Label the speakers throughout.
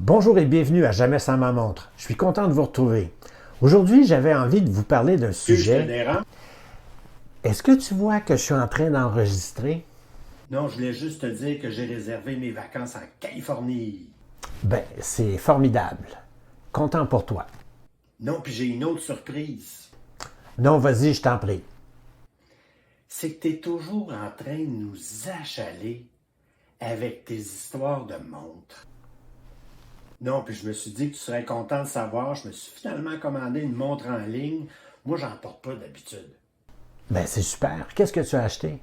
Speaker 1: Bonjour et bienvenue à Jamais sans ma montre. Je suis content de vous retrouver. Aujourd'hui, j'avais envie de vous parler d'un sujet. Est-ce que tu vois que je suis en train d'enregistrer?
Speaker 2: Non, je voulais juste te dire que j'ai réservé mes vacances en Californie.
Speaker 1: Ben, c'est formidable. Content pour toi.
Speaker 2: Non, puis j'ai une autre surprise.
Speaker 1: Non, vas-y, je t'en prie.
Speaker 2: C'est que tu es toujours en train de nous achaler avec tes histoires de montres. Non, puis je me suis dit que tu serais content de savoir, je me suis finalement commandé une montre en ligne. Moi, j'en porte pas d'habitude.
Speaker 1: Ben, c'est super. Qu'est-ce que tu as acheté?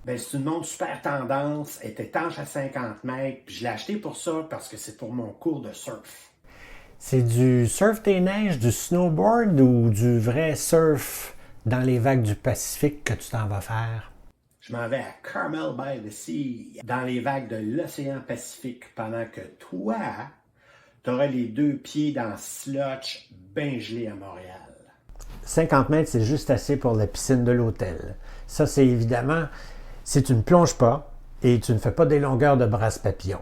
Speaker 2: Ben, c'est une montre super tendance, elle est étanche à 50 mètres, puis je l'ai achetée pour ça parce que c'est pour mon cours de surf.
Speaker 1: C'est du surf des neiges, du snowboard ou du vrai surf dans les vagues du Pacifique que tu t'en vas faire?
Speaker 2: Je m'en vais à Carmel by the Sea, dans les vagues de l'océan Pacifique, pendant que toi, t'auras les deux pieds dans slotch bien gelé à Montréal.
Speaker 1: 50 mètres, c'est juste assez pour la piscine de l'hôtel. Ça, c'est évidemment, si tu ne plonges pas et tu ne fais pas des longueurs de brasse papillon.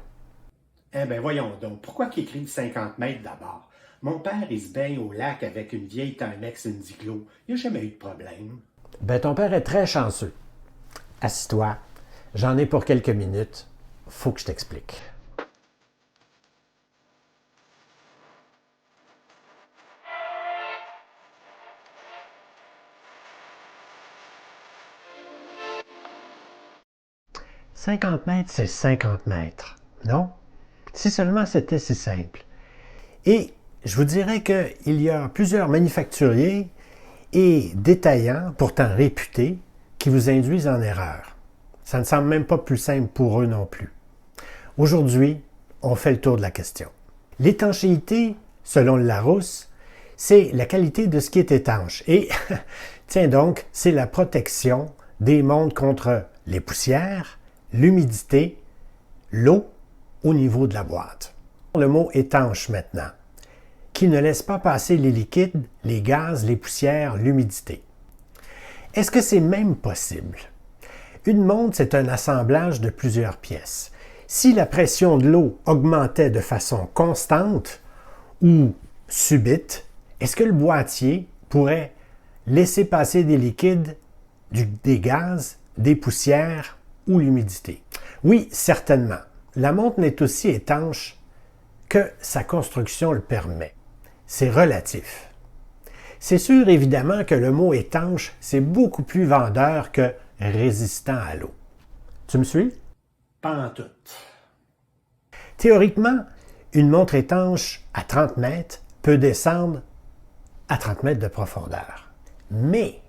Speaker 2: Eh bien, voyons donc, pourquoi qu'ils écrivent 50 mètres d'abord? Mon père, il se baigne au lac avec une vieille Timex Indiglo. Il n'y a jamais eu de problème.
Speaker 1: Ben, ton père est très chanceux. Assis-toi. J'en ai pour quelques minutes. Faut que je t'explique. « 50 mètres, c'est 50 mètres. Non? Si seulement c'était si simple. Et je vous dirais qu'il y a plusieurs manufacturiers et détaillants, pourtant réputés, qui vous induisent en erreur. Ça ne semble même pas plus simple pour eux non plus. Aujourd'hui, on fait le tour de la question. L'étanchéité, selon le Larousse, c'est la qualité de ce qui est étanche. Et, tiens donc, c'est la protection des montres contre les poussières, l'humidité, l'eau au niveau de la boîte. Le mot étanche maintenant, qui ne laisse pas passer les liquides, les gaz, les poussières, l'humidité. Est-ce que c'est même possible? Une montre, c'est un assemblage de plusieurs pièces. Si la pression de l'eau augmentait de façon constante ou subite, est-ce que le boîtier pourrait laisser passer des liquides, des gaz, des poussières ou l'humidité? Oui, certainement. La montre n'est aussi étanche que sa construction le permet. C'est relatif. C'est sûr, évidemment, que le mot étanche, c'est beaucoup plus vendeur que résistant à l'eau. Tu me suis?
Speaker 2: Pas en tout.
Speaker 1: Théoriquement, une montre étanche à 30 mètres peut descendre à 30 mètres de profondeur. Mais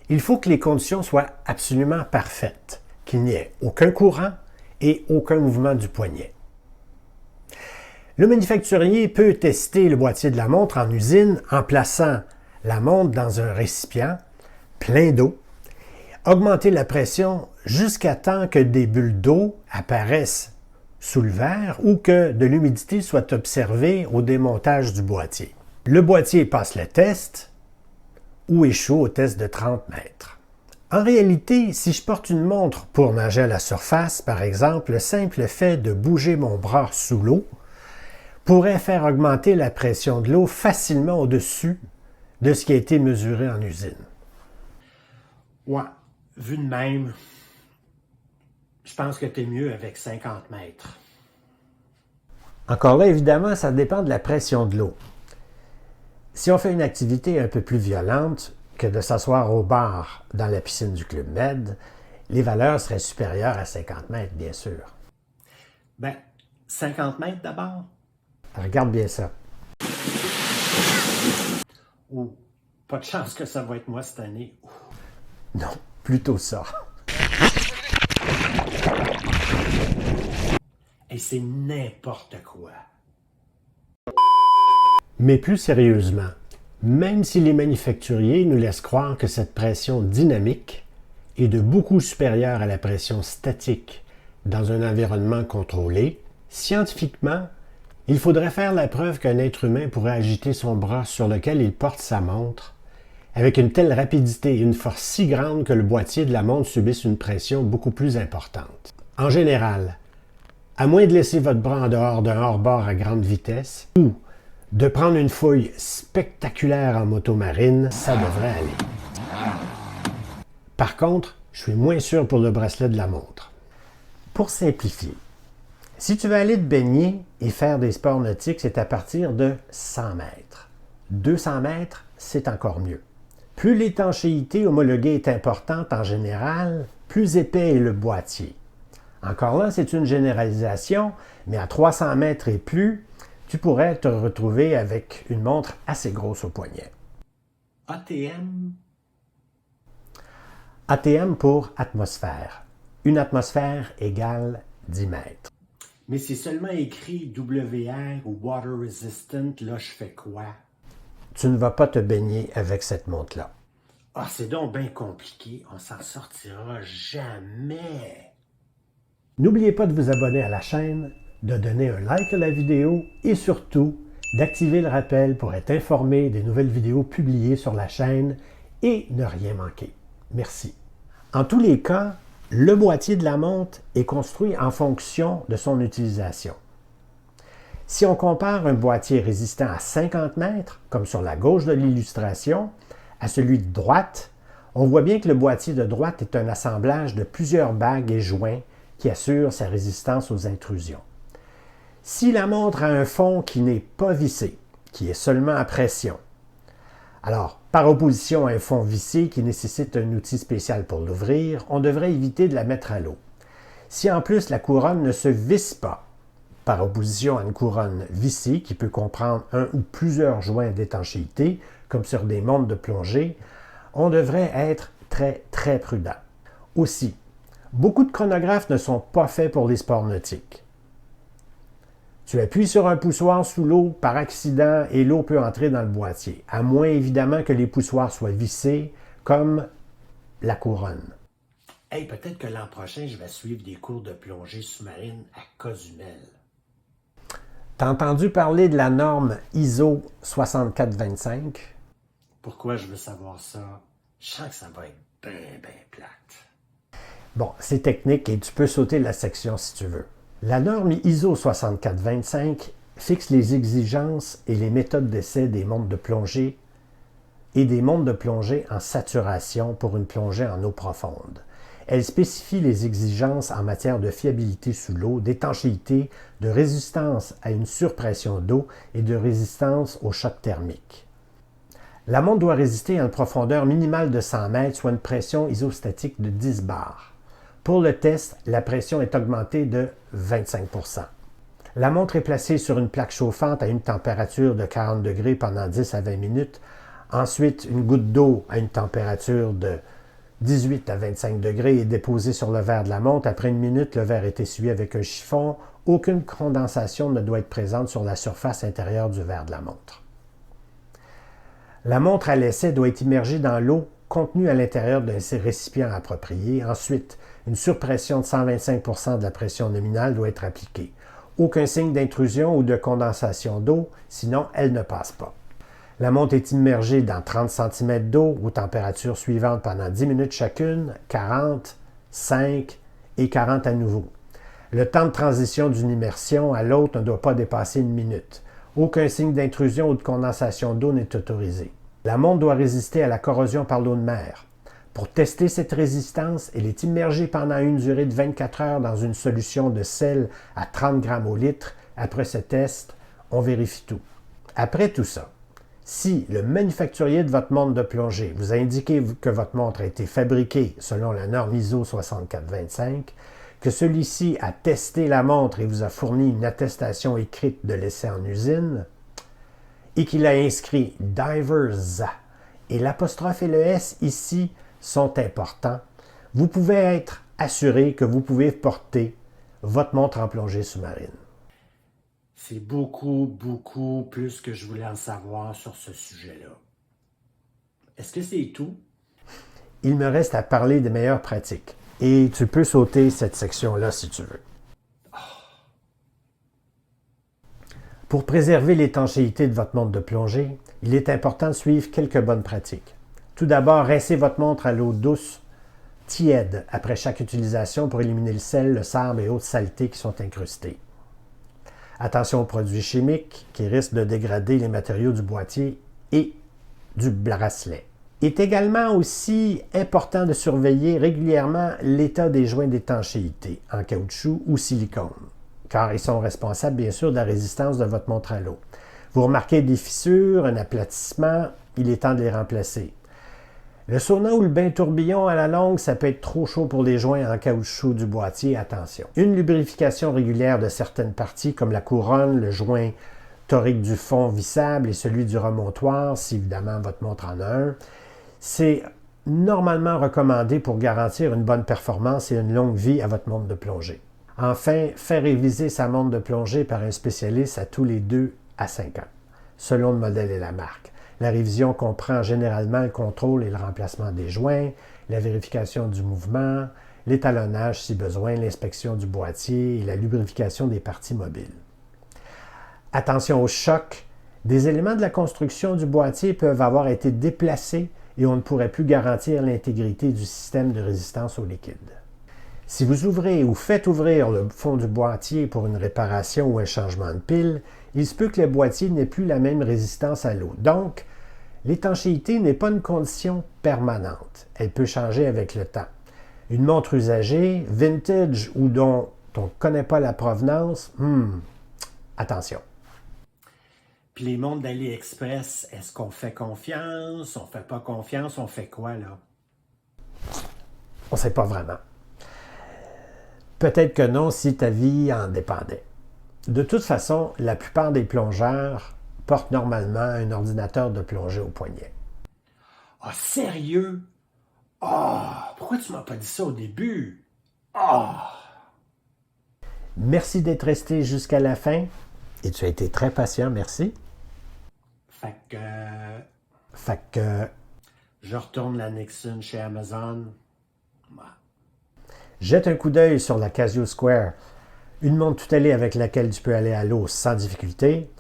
Speaker 1: il faut que les conditions soient absolument parfaites, qu'il n'y ait aucun courant et aucun mouvement du poignet. Le manufacturier peut tester le boîtier de la montre en usine en plaçant la montre dans un récipient plein d'eau, augmenter la pression jusqu'à temps que des bulles d'eau apparaissent sous le verre ou que de l'humidité soit observée au démontage du boîtier. Le boîtier passe le test ou échoue au test de 30 mètres. En réalité, si je porte une montre pour nager à la surface, par exemple, le simple fait de bouger mon bras sous l'eau pourrait faire augmenter la pression de l'eau facilement au-dessus de ce qui a été mesuré en usine.
Speaker 2: Ouais, vu de même, je pense que t'es mieux avec 50 mètres.
Speaker 1: Encore là, évidemment, ça dépend de la pression de l'eau. Si on fait une activité un peu plus violente que de s'asseoir au bar dans la piscine du Club Med, les valeurs seraient supérieures à 50 mètres, bien sûr.
Speaker 2: Ben, 50 mètres d'abord?
Speaker 1: Regarde bien ça.
Speaker 2: Ou pas de chance que ça va être moi cette année.
Speaker 1: Non, plutôt ça.
Speaker 2: Et c'est n'importe quoi.
Speaker 1: Mais plus sérieusement, même si les manufacturiers nous laissent croire que cette pression dynamique est de beaucoup supérieure à la pression statique dans un environnement contrôlé, scientifiquement, il faudrait faire la preuve qu'un être humain pourrait agiter son bras sur lequel il porte sa montre avec une telle rapidité et une force si grande que le boîtier de la montre subisse une pression beaucoup plus importante. En général, À moins de laisser votre bras en dehors d'un hors-bord à grande vitesse ou de prendre une fouille spectaculaire en moto marine, ça devrait aller. Par contre, je suis moins sûr pour le bracelet de la montre. Pour simplifier, si tu veux aller te baigner et faire des sports nautiques, c'est à partir de 100 mètres. 200 mètres, c'est encore mieux. Plus l'étanchéité homologuée est importante en général, plus épais est le boîtier. Encore là, c'est une généralisation, mais à 300 mètres et plus, tu pourrais te retrouver avec une montre assez grosse au poignet.
Speaker 2: ATM?
Speaker 1: ATM pour atmosphère. Une atmosphère égale 10 mètres.
Speaker 2: Mais c'est seulement écrit WR ou Water Resistant, là je fais quoi?
Speaker 1: Tu ne vas pas te baigner avec cette montre-là.
Speaker 2: Ah, c'est donc bien compliqué, on s'en sortira jamais.
Speaker 1: N'oubliez pas de vous abonner à la chaîne, de donner un like à la vidéo et surtout d'activer le rappel pour être informé des nouvelles vidéos publiées sur la chaîne et ne rien manquer. Merci. En tous les cas, le boîtier de la montre est construit en fonction de son utilisation. Si on compare un boîtier résistant à 50 mètres, comme sur la gauche de l'illustration, à celui de droite, on voit bien que le boîtier de droite est un assemblage de plusieurs bagues et joints qui assurent sa résistance aux intrusions. Si la montre a un fond qui n'est pas vissé, qui est seulement à pression, alors, par opposition à un fond vissé qui nécessite un outil spécial pour l'ouvrir, on devrait éviter de la mettre à l'eau. Si en plus la couronne ne se visse pas, par opposition à une couronne vissée qui peut comprendre un ou plusieurs joints d'étanchéité, comme sur des montres de plongée, on devrait être très prudent. Aussi, beaucoup de chronographes ne sont pas faits pour les sports nautiques. Tu appuies sur un poussoir sous l'eau par accident et l'eau peut entrer dans le boîtier, à moins évidemment que les poussoirs soient vissés comme la couronne.
Speaker 2: Hey, peut-être que l'an prochain, je vais suivre des cours de plongée sous-marine à Cozumel.
Speaker 1: T'as entendu parler de la norme ISO 6425?
Speaker 2: Pourquoi je veux savoir ça? Je sens que ça va être bien plate.
Speaker 1: Bon, c'est technique et tu peux sauter la section si tu veux. La norme ISO 6425 fixe les exigences et les méthodes d'essai des montres de plongée et des montres de plongée en saturation pour une plongée en eau profonde. Elle spécifie les exigences en matière de fiabilité sous l'eau, d'étanchéité, de résistance à une surpression d'eau et de résistance au choc thermique. La montre doit résister à une profondeur minimale de 100 mètres, soit une pression isostatique de 10 bars. Pour le test, la pression est augmentée de 25 %. La montre est placée sur une plaque chauffante à une température de 40 degrés pendant 10 à 20 minutes. Ensuite, une goutte d'eau à une température de 18 à 25 degrés est déposée sur le verre de la montre. Après une minute, le verre est essuyé avec un chiffon. Aucune condensation ne doit être présente sur la surface intérieure du verre de la montre. La montre à l'essai doit être immergée dans l'eau contenue à l'intérieur d'un récipient approprié. Ensuite, une surpression de 125 % de la pression nominale doit être appliquée. Aucun signe d'intrusion ou de condensation d'eau, sinon elle ne passe pas. La montre est immergée dans 30 cm d'eau aux températures suivantes pendant 10 minutes chacune, 40, 5 et 40 à nouveau. Le temps de transition d'une immersion à l'autre ne doit pas dépasser une minute. Aucun signe d'intrusion ou de condensation d'eau n'est autorisé. La montre doit résister à la corrosion par l'eau de mer. Pour tester cette résistance, elle est immergée pendant une durée de 24 heures dans une solution de sel à 30 g au litre. Après ce test, on vérifie tout. Après tout ça, si le manufacturier de votre montre de plongée vous a indiqué que votre montre a été fabriquée selon la norme ISO 6425, que celui-ci a testé la montre et vous a fourni une attestation écrite de l'essai en usine, et qu'il a inscrit Divers et l'apostrophe et le S ici sont importants, vous pouvez être assuré que vous pouvez porter votre montre en plongée sous-marine.
Speaker 2: C'est beaucoup plus que je voulais en savoir sur ce sujet-là. Est-ce que c'est tout?
Speaker 1: Il me reste à parler des meilleures pratiques. Et tu peux sauter cette section-là si tu veux. Pour préserver l'étanchéité de votre montre de plongée, il est important de suivre quelques bonnes pratiques. Tout d'abord, rincez votre montre à l'eau douce tiède après chaque utilisation pour éliminer le sel, le sable et autres saletés qui sont incrustées. Attention aux produits chimiques qui risquent de dégrader les matériaux du boîtier et du bracelet. Il est également aussi important de surveiller régulièrement l'état des joints d'étanchéité en caoutchouc ou silicone, car ils sont responsables bien sûr de la résistance de votre montre à l'eau. Vous remarquez des fissures, un aplatissement, il est temps de les remplacer. Le sauna ou le bain tourbillon à la longue, ça peut être trop chaud pour les joints en caoutchouc du boîtier, attention. Une lubrification régulière de certaines parties comme la couronne, le joint torique du fond vissable et celui du remontoir, si évidemment votre montre en a un, c'est normalement recommandé pour garantir une bonne performance et une longue vie à votre montre de plongée. Enfin, faire réviser sa montre de plongée par un spécialiste à tous les 2 à 5 ans, selon le modèle et la marque. La révision comprend généralement le contrôle et le remplacement des joints, la vérification du mouvement, l'étalonnage si besoin, l'inspection du boîtier et la lubrification des parties mobiles. Attention au choc. Des éléments de la construction du boîtier peuvent avoir été déplacés et on ne pourrait plus garantir l'intégrité du système de résistance au liquide. Si vous ouvrez ou faites ouvrir le fond du boîtier pour une réparation ou un changement de pile, il se peut que le boîtier n'ait plus la même résistance à l'eau. Donc, l'étanchéité n'est pas une condition permanente. Elle peut changer avec le temps. Une montre usagée, vintage ou dont on ne connaît pas la provenance, attention.
Speaker 2: Puis les montres d'AliExpress, est-ce qu'on fait confiance? On fait pas confiance? On fait quoi, là?
Speaker 1: On ne sait pas vraiment. Peut-être que non si ta vie en dépendait. De toute façon, la plupart des plongeurs portent normalement un ordinateur de plongée au poignet.
Speaker 2: Ah, sérieux? Ah, pourquoi tu m'as pas dit ça au début? Ah!
Speaker 1: Merci d'être resté jusqu'à la fin et tu as été très patient, merci.
Speaker 2: Fait que je retourne la Nixon chez Amazon. Ouais.
Speaker 1: Jette un coup d'œil sur la Casio Square, une montre tout allée avec laquelle tu peux aller à l'eau sans difficulté,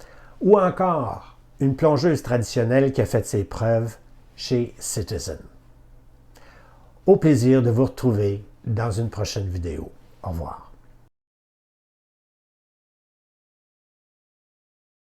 Speaker 1: ou encore une plongeuse traditionnelle qui a fait ses preuves chez Citizen. Au plaisir de vous retrouver dans une prochaine vidéo. Au revoir.